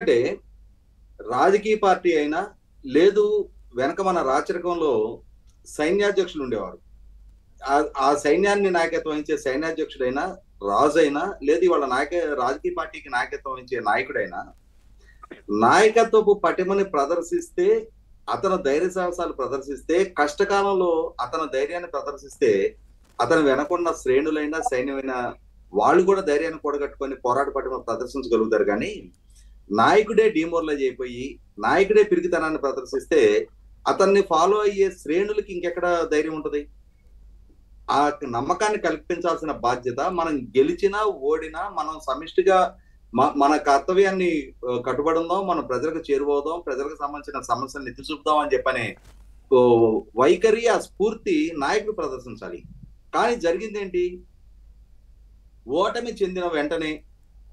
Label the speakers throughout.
Speaker 1: అంటే రాజకీయ పార్టీ అయినా లేదు, వెనక మన రాచరికంలో సైన్యాధ్యక్షులు ఉండేవారు. ఆ సైన్యాన్ని నాయకత్వం వహించే సైన్యాధ్యక్షుడైనా, రాజు అయినా, లేదు ఇవాళ రాజకీయ పార్టీకి నాయకత్వం వహించే నాయకుడైనా నాయకత్వపు పటిమని ప్రదర్శిస్తే, అతను ధైర్య సాహసాలు ప్రదర్శిస్తే, కష్టకాలంలో అతని ధైర్యాన్ని ప్రదర్శిస్తే, అతను వెనకున్న శ్రేణులైన సైన్యమైన వాళ్ళు కూడా ధైర్యాన్ని కూడగట్టుకొని పోరాట పటిమ ప్రదర్శించగలుగుతారు. కానీ నాయకుడే డిమోరలైజ్ అయిపోయి నాయకుడే పిరికితనాన్ని ప్రదర్శిస్తే అతన్ని ఫాలో అయ్యే శ్రేణులకి ఇంకెక్కడ ధైర్యం ఉంటది? ఆ నమ్మకాన్ని కల్పించాల్సిన బాధ్యత, మనం గెలిచినా ఓడినా మనం సమిష్టిగా మన కర్తవ్యాన్ని కట్టుబడి ఉందాం, మనం ప్రజలకు చేరువవుదాం, ప్రజలకు సంబంధించిన సమస్యలను ఎత్తి చూపుదాం అని చెప్పని ఓ వైఖరి, ఆ స్ఫూర్తి నాయకుడు ప్రదర్శించాలి. కానీ జరిగింది ఏంటి? ఓటమి చెందిన వెంటనే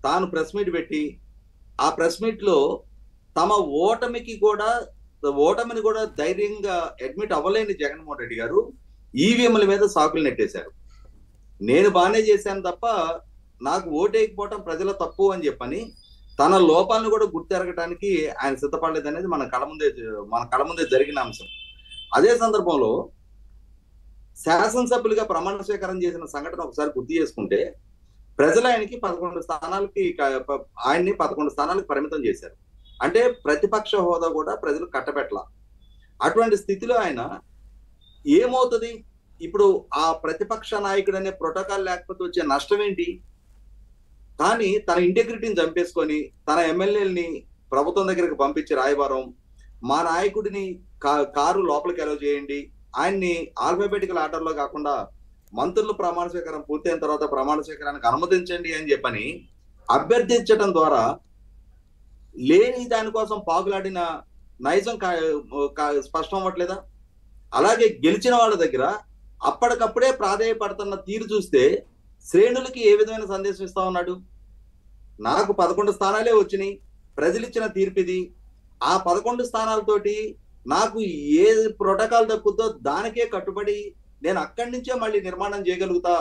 Speaker 1: తాను ప్రెస్ మీట్ పెట్టి ఆ ప్రెస్ మీట్ లో తమ ఓటమిని కూడా ధైర్యంగా అడ్మిట్ అవ్వలేని జగన్మోహన్ రెడ్డి గారు ఈవీఎంల మీద సాకులు నెట్టేశారు. నేను బాగానే చేశాను తప్ప నాకు ఓటేయకపోవటం ప్రజల తప్పు అని చెప్పని తన లోపాలను కూడా గుర్తెరగటానికి ఆయన సిద్ధపడలేదు అనేది మన కళ్ళ ముందే జరిగిన అంశం. అదే సందర్భంలో శాసనసభ్యులుగా ప్రమాణ స్వీకారం చేసిన సంఘటన ఒకసారి గుర్తు చేసుకుంటే, ప్రజలు ఆయనకి 11 స్థానాలకు పరిమితం చేశారు. అంటే ప్రతిపక్ష హోదా కూడా ప్రజలు కట్టబెట్టల. అటువంటి స్థితిలో ఆయన ఏమవుతుంది? ఇప్పుడు ఆ ప్రతిపక్ష నాయకుడు అనే ప్రోటోకాల్ లేకపోతే వచ్చే నష్టం ఏంటి? కానీ తన ఇంటెగ్రిటీని చంపేసుకొని తన ఎమ్మెల్యేలని ప్రభుత్వం దగ్గరికి పంపించి రాయబారం, మా నాయకుడిని కారు లోపలికి అలౌ చేయండి, ఆయన్ని ఆల్ఫాబెటికల్ ఆర్డర్ లో కాకుండా మంత్రులు ప్రమాణ స్వీకారం పూర్తయిన తర్వాత ప్రమాణ స్వీకారానికి అనుమతించండి అని చెప్పని అభ్యర్థించడం ద్వారా లేని దానికోసం పాకులాడిన నైజం స్పష్టం అవ్వట్లేదా? అలాగే గెలిచిన వాళ్ళ దగ్గర అప్పటికప్పుడే ప్రాధేయపడుతున్న తీరు చూస్తే శ్రేణులకి ఏ విధమైన సందేశం ఇస్తా ఉన్నాడు? నాకు 11 స్థానాలే వచ్చినాయి, ప్రజలు ఇచ్చిన తీర్పు ఇది, ఆ 11 స్థానాలతోటి నాకు ఏ ప్రోటోకాల్ దక్కుద్దో దానికే కట్టుబడి నేను అక్కడి నుంచే మళ్ళీ నిర్మాణం చేయగలుగుతా,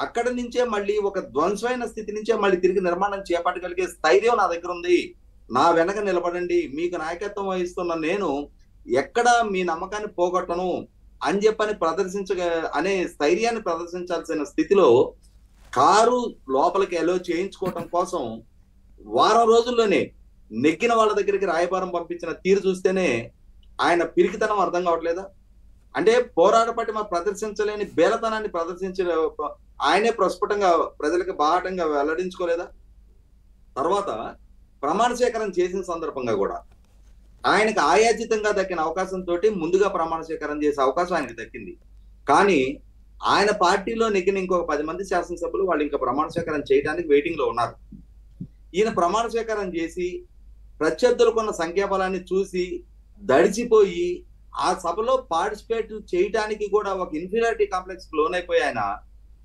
Speaker 1: అక్కడి నుంచే మళ్ళీ ఒక ధ్వంసమైన స్థితి నుంచే మళ్ళీ తిరిగి నిర్మాణం చేపట్టగలిగే స్థైర్యం నా దగ్గర ఉంది, నా వెనక నిలబడండి, మీకు నాయకత్వం వహిస్తున్న నేను ఎక్కడ మీ నమ్మకాన్ని పోగొట్టను అని చెప్పని అనే స్థైర్యాన్ని ప్రదర్శించాల్సిన స్థితిలో కారు లోపలికి ఎలో చేయించుకోవటం కోసం వారం రోజుల్లోనే నెగ్గిన వాళ్ళ దగ్గరికి రాయబారం పంపించిన తీరు చూస్తేనే ఆయన పిరికితనం అర్థం కావట్లేదా? అంటే పోరాట పటిమ ప్రదర్శించలేని బేలతనాన్ని ప్రదర్శించిన ఆయనే ప్రస్ఫుటంగా ప్రజలకు బాహటంగా వెల్లడించుకోలేదా? తర్వాత ప్రమాణ స్వీకారం చేసిన సందర్భంగా కూడా ఆయనకు ఆయాచితంగా దక్కిన అవకాశంతో ముందుగా ప్రమాణ స్వీకారం చేసే అవకాశం ఆయనకు దక్కింది. కానీ ఆయన పార్టీలో నెగ్గిన ఇంకొక 10 మంది శాసనసభ్యులు వాళ్ళు ఇంకా ప్రమాణ స్వీకారం చేయడానికి వెయిటింగ్ లో ఉన్నారు. ఈయన ప్రమాణ స్వీకారం చేసి ప్రత్యర్థులకున్న సంఖ్యాబలాన్ని చూసి దడిచిపోయి ఆ సభలో పార్టిసిపేట్ చేయడానికి కూడా ఒక ఇన్ఫీరియారిటీ కాంప్లెక్స్ లోనైపోయి ఆయన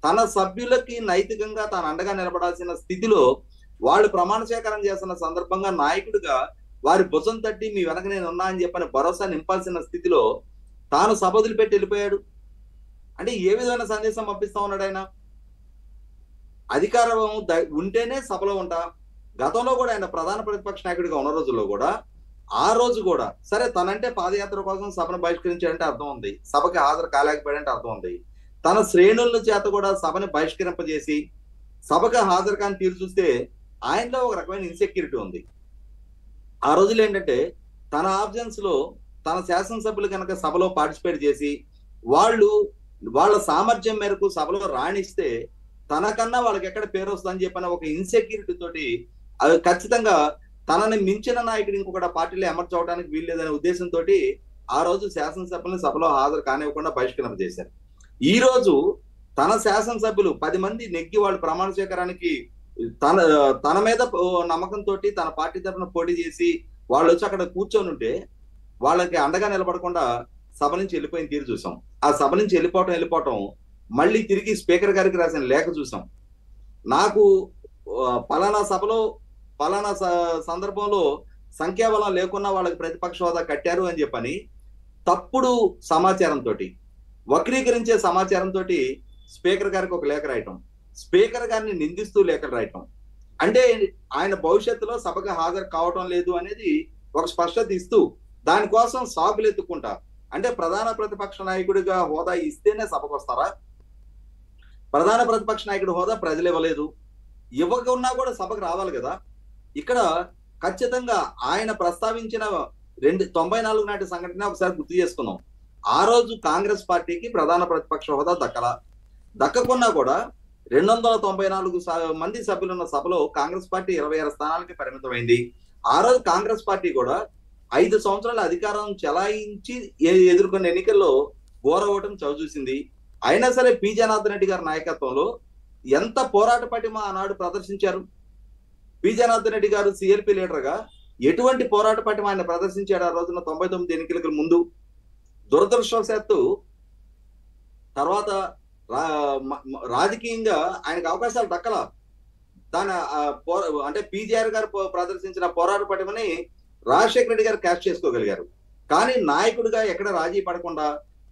Speaker 1: తన సభ్యులకి నైతికంగా తాను అండగా నిలబడాల్సిన స్థితిలో వాళ్ళు ప్రమాణ స్వీకారం చేస్తున్న సందర్భంగా నాయకుడిగా వారి భుజం తట్టి మీ వెనక నేను ఉన్నా అని చెప్పని భరోసా నింపాల్సిన స్థితిలో తాను సభ వదిలిపెట్టి వెళ్ళిపోయాడు. అంటే ఏ విధమైన సందేశం పంపిస్తా ఉన్నాడు ఆయన? అధికారం ఉంటేనే సభలో ఉంటా. గతంలో కూడా ఆయన ప్రధాన ప్రతిపక్ష నాయకుడిగా ఉన్న రోజుల్లో కూడా ఆ రోజు కూడా సరే తనంటే పాదయాత్ర కోసం సభను బహిష్కరించాడంటే అర్థం ఉంది, సభకి హాజరు కాలేకపోయాడంటే అర్థం ఉంది, తన శ్రేణుల చేత కూడా సభని బహిష్కరింపజేసి సభకు హాజరు కాని తీరు చూస్తే ఆయనలో ఒక రకమైన ఇన్సెక్యూరిటీ ఉంది. ఆ రోజులు ఏంటంటే తన ఆబ్సెన్స్ లో తన శాసనసభ్యులు కనుక సభలో పార్టిసిపేట్ చేసి వాళ్ళు వాళ్ళ సామర్థ్యం మేరకు సభలో రాణిస్తే తనకన్నా వాళ్ళకి ఎక్కడ పేరు వస్తుందని చెప్పిన ఒక ఇన్సెక్యూరిటీ తోటి అది ఖచ్చితంగా తనని మించిన నాయకుడు ఇంకొకటి పార్టీలో అమర్చవడానికి వీల్లేదనే ఉద్దేశంతో ఆ రోజు శాసనసభ్యులను సభలో హాజరు కానివ్వకుండా బహిష్కరణ చేశారు. ఈ రోజు తన శాసనసభ్యులు 10 మంది నెగ్గి వాళ్ళు ప్రమాణ స్వీకారానికి తన మీద నమ్మకంతో తన పార్టీ తరఫున పోటీ చేసి వాళ్ళు వచ్చి అక్కడ కూర్చొని ఉంటే వాళ్ళకి అండగా నిలబడకుండా సభ నుంచి వెళ్ళిపోయిన తీరు చూసాం. ఆ సభ నుంచి వెళ్ళిపోవటం మళ్ళీ తిరిగి స్పీకర్ గారికి రాసిన లేఖ చూసాం. నాకు పలానా సభలో పలానా సందర్భంలో సంఖ్యాబలం లేకున్నా వాళ్ళకి ప్రతిపక్ష హోదా కట్టారు అని చెప్పని తప్పుడు సమాచారంతో, వక్రీకరించే సమాచారంతో స్పీకర్ గారికి ఒక లేఖ రాయటం, స్పీకర్ గారిని నిందిస్తూ లేఖలు రాయటం, అంటే ఆయన భవిష్యత్తులో సభకు హాజరు కావటం లేదు అనేది ఒక స్పష్టత ఇస్తూ దానికోసం సాగులు ఎత్తుకుంటా అంటే ప్రధాన ప్రతిపక్ష నాయకుడిగా హోదా ఇస్తేనే సభకు వస్తారా? ప్రధాన ప్రతిపక్ష నాయకుడి హోదా ప్రజలు ఇవ్వలేదు, ఇవ్వకున్నా కూడా సభకు రావాలి కదా. ఇక్కడ ఖచ్చితంగా ఆయన ప్రస్తావించిన 94 నాటి సంఘటన ఒకసారి గుర్తు చేసుకున్నాం. ఆ రోజు కాంగ్రెస్ పార్టీకి ప్రధాన ప్రతిపక్ష హోదా దక్కకున్నా కూడా 294 మంది సభ్యులున్న సభలో కాంగ్రెస్ పార్టీ 26 స్థానాలకి పరిమితమైంది. ఆ రోజు కాంగ్రెస్ పార్టీ కూడా 5 సంవత్సరాల అధికారం చెలాయించి ఎదుర్కొన్న ఎన్నికల్లో ఘోర ఓటమి చవిచూసింది. అయినా సరే పి జనార్దన్ రెడ్డి గారి నాయకత్వంలో ఎంత పోరాట పటిమ ఆనాడు ప్రదర్శించారు. పి జనార్దన్ రెడ్డి గారు సిఎల్పి లీడర్ గా ఎటువంటి పోరాట పటిమ ఆయన ప్రదర్శించాడు ఆ రోజున 99 ఎన్నికలకు ముందు. దురదృష్టవశాత్తు తర్వాత రాజకీయంగా ఆయనకు అవకాశాలు దక్కల. దాని అంటే పిజిఆర్ గారు ప్రదర్శించిన పోరాట పటిమని రాజశేఖర రెడ్డి గారు క్యాష్ చేసుకోగలిగారు. కానీ నాయకుడిగా ఎక్కడ రాజీ పడకుండా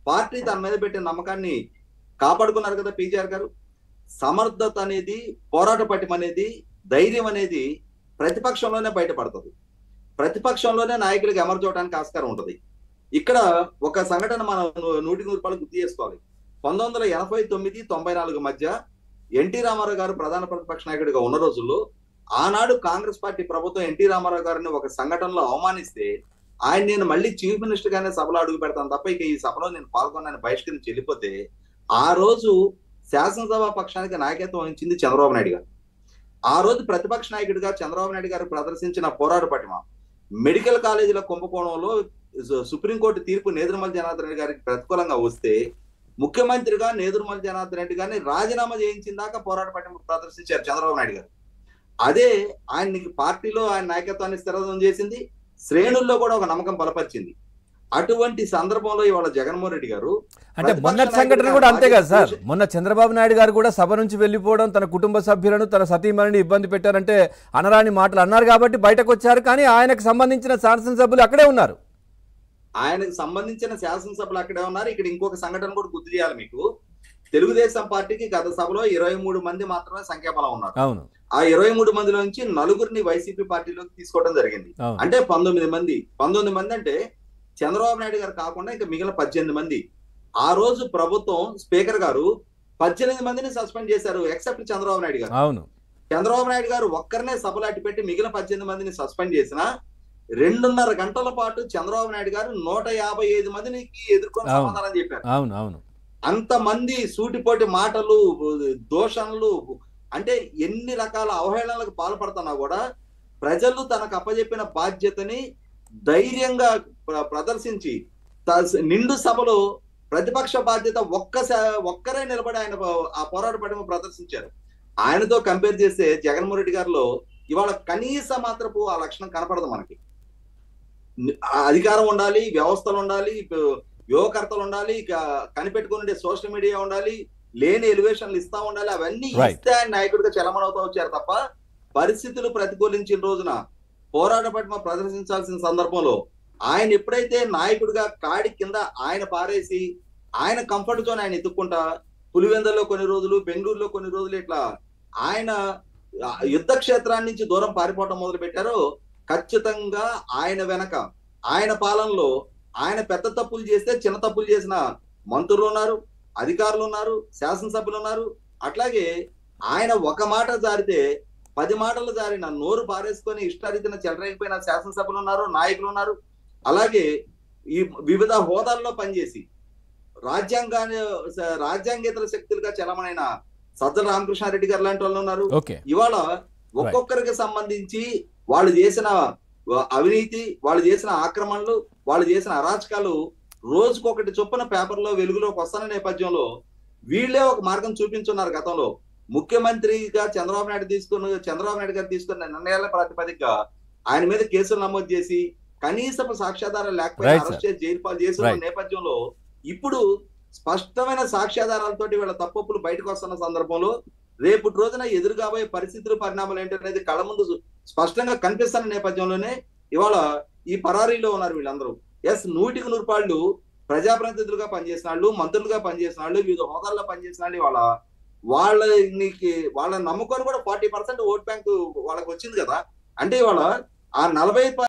Speaker 1: పార్టీ తన మీద పెట్టిన నమ్మకాన్ని కాపాడుకున్నారు కదా పిజిఆర్ గారు. సమర్థత అనేది, పోరాట పటిమ అనేది, ధైర్యం అనేది ప్రతిపక్షంలోనే బయటపడుతుంది. ప్రతిపక్షంలోనే నాయకుడికి అమర్చోవడానికి ఆస్కారం ఉంటుంది. ఇక్కడ ఒక సంఘటన మనం 100% గుర్తు చేసుకోవాలి. 1989-94 మధ్య ఎన్టీ రామారావు గారు ప్రధాన ప్రతిపక్ష నాయకుడిగా ఉన్న రోజుల్లో ఆనాడు కాంగ్రెస్ పార్టీ ప్రభుత్వం ఎన్టీ రామారావు గారిని ఒక సంఘటనలో అవమానిస్తే నేను మళ్ళీ చీఫ్ మినిస్టర్ గానే సభలో అడుగు పెడతాను తప్ప ఇక ఈ సభలో నేను పాల్గొన్నాను బహిష్కరించి వెళ్ళిపోతే ఆ రోజు శాసనసభ పక్షానికి నాయకత్వం వహించింది చంద్రబాబు నాయుడు గారు. ఆ రోజు ప్రతిపక్ష నాయకుడిగా చంద్రబాబు నాయుడు గారు ప్రదర్శించిన పోరాట పటిమ మెడికల్ కాలేజీల కుంభకోణంలో సుప్రీంకోర్టు తీర్పు నేదురుమల్లి జనార్దన్ రెడ్డి గారికి ప్రతికూలంగా వస్తే ముఖ్యమంత్రిగా నేదురుమల్లి జనార్దన్ రెడ్డి గారిని రాజీనామా చేయించిన దాకా పోరాట పటిమ ప్రదర్శించారు చంద్రబాబు నాయుడు గారు. అదే ఆయనకి పార్టీలో ఆయన నాయకత్వాన్ని స్థిరత్వం చేసింది, శ్రేణుల్లో కూడా ఒక నమ్మకం బలపరిచింది. అటువంటి సందర్భంలో ఇవాళ జగన్మోహన్ రెడ్డి గారు
Speaker 2: అంటే మొన్నటి సంఘటన కూడా అంతే కదా సార్. మొన్న చంద్రబాబు నాయుడు గారు కూడా సభ నుంచి వెళ్ళిపోవడం, తన కుటుంబ సభ్యులను తన సతీమణిని ఇబ్బంది పెట్టారంటే అనరాని మాటలు అన్నారు కాబట్టి బయటకు వచ్చారు. కానీ ఆయనకు సంబంధించిన శాసనసభ్యులు అక్కడే ఉన్నారు.
Speaker 1: ఆయనకు సంబంధించిన శాసనసభ్యులు అక్కడే ఉన్నారు. ఇక్కడ ఇంకొక సంఘటన కూడా గుర్తు చేయాలి మీకు. తెలుగుదేశం పార్టీకి గత సభలో 23 మంది మాత్రమే సంఖ్యాబలం ఉన్నారు.
Speaker 2: అవును.
Speaker 1: ఆ 23 మందిలో నుంచి 4 వైసీపీ పార్టీలోకి తీసుకోవడం జరిగింది. అంటే 19 మంది అంటే చంద్రబాబు నాయుడు గారు కాకుండా ఇంకా మిగిలిన 18 మంది. ఆ రోజు ప్రభుత్వం స్పీకర్ గారు 18 మందిని సస్పెండ్ చేశారు ఎక్సెప్ట్ చంద్రబాబు నాయుడు గారు.
Speaker 2: అవును.
Speaker 1: చంద్రబాబు నాయుడు గారు ఒక్కరినే సభలో అట్టి పెట్టి మిగిలిన 18 మందిని సస్పెండ్ చేసిన 2.5 గంటల పాటు చంద్రబాబు నాయుడు గారు 155 మందిని ఎదుర్కొని సమాధానం చెప్పారు.
Speaker 2: అవును అవును.
Speaker 1: అంతమంది సూటిపోటి మాటలు, దోషణలు, అంటే ఎన్ని రకాల అవహేళనలకు పాల్పడుతున్నా కూడా ప్రజలు తనకు అప్పజెప్పిన బాధ్యతని ధైర్యంగా ప్రదర్శించి నిండు సభలో ప్రతిపక్ష బాధ్యత ఒక్కరే నిలబడి ఆయన ఆ పోరాట పటిమ ప్రదర్శించారు. ఆయనతో కంపేర్ చేస్తే జగన్మోహన్ రెడ్డి గారిలో ఇవాళ కనీస మాత్రపు ఆ లక్షణం కనపడదు మనకి. అధికారం ఉండాలి, వ్యవస్థలు ఉండాలి, యువకర్తలు ఉండాలి, కనిపెట్టుకుని ఉండే సోషల్ మీడియా ఉండాలి, లేని ఎలివేషన్లు ఇస్తా ఉండాలి. అవన్నీ ఇస్తే ఆయన నాయకుడిగా చలమనవుతూ వచ్చారు తప్ప పరిస్థితులు ప్రతికూలించిన రోజున పోరాట పటిమ ప్రదర్శించాల్సిన సందర్భంలో ఆయన ఎప్పుడైతే నాయకుడిగా కాడి కింద ఆయన పారేసి ఆయన కంఫర్ట్ జోన్ ఆయన ఎత్తుక్కుంటా పులివెందుల్లో కొన్ని రోజులు, బెంగళూరులో కొన్ని రోజులు ఇట్లా ఆయన యుద్ధ క్షేత్రాన్ని నుంచి దూరం పారిపోవడం మొదలు పెట్టారో ఖచ్చితంగా ఆయన వెనక ఆయన పాలనలో ఆయన పెద్ద తప్పులు చేస్తే చిన్న తప్పులు చేసిన మంత్రులు ఉన్నారు, అధికారులు ఉన్నారు, శాసనసభ్యులు ఉన్నారు. అట్లాగే ఆయన ఒక మాట జారితే 10 మాటలు జారిన నోరు పారేసుకొని ఇష్టారీతిన చెలరైపోయిన శాసనసభ్యులు ఉన్నారు, నాయకులు ఉన్నారు. అలాగే ఈ వివిధ హోదాల్లో పనిచేసి రాజ్యాంగేతర శక్తులుగా చలమనైన సజ్జల రామకృష్ణారెడ్డి గారు లాంటి వాళ్ళు ఉన్నారు. ఇవాళ ఒక్కొక్కరికి సంబంధించి వాళ్ళు చేసిన అవినీతి, వాళ్ళు చేసిన ఆక్రమణలు, వాళ్ళు చేసిన అరాచకాలు రోజుకొకటి చొప్పున పేపర్లో వెలుగులోకి వస్తున్న నేపథ్యంలో వీళ్ళే ఒక మార్గం చూపించున్నారు. గతంలో ముఖ్యమంత్రిగా చంద్రబాబు నాయుడు గారు తీసుకున్న నిర్ణయాల ప్రాతిపదికగా ఆయన మీద కేసులు నమోదు చేసి కనీసపు సాక్ష్యాధారాలు లేకపోయినా అరెస్ట్ చేసి జైలు పాలు చేసిన నేపథ్యంలో ఇప్పుడు స్పష్టమైన సాక్ష్యాధారాలతోటి వీళ్ళ తప్పులు బయటకు వస్తున్న సందర్భంలో రేపటి రోజున ఎదురు కాబోయే పరిస్థితులు, పరిణామాలు ఏంటనేది కళ్ళ ముందు స్పష్టంగా కనిపిస్తున్న నేపథ్యంలోనే ఇవాళ ఈ పరారీలో ఉన్నారు వీళ్ళందరూ. 100% ప్రజాప్రతినిధులుగా పనిచేసిన వాళ్ళు, మంత్రులుగా పనిచేసిన వాళ్ళు, వివిధ హోదాల్లో పనిచేసిన వాళ్ళు ఇవాళ వాళ్ళని నమ్ముకొని కూడా 40% ఓట్ బ్యాంక్ వాళ్ళకి వచ్చింది కదా. అంటే ఇవాళ ఆ 40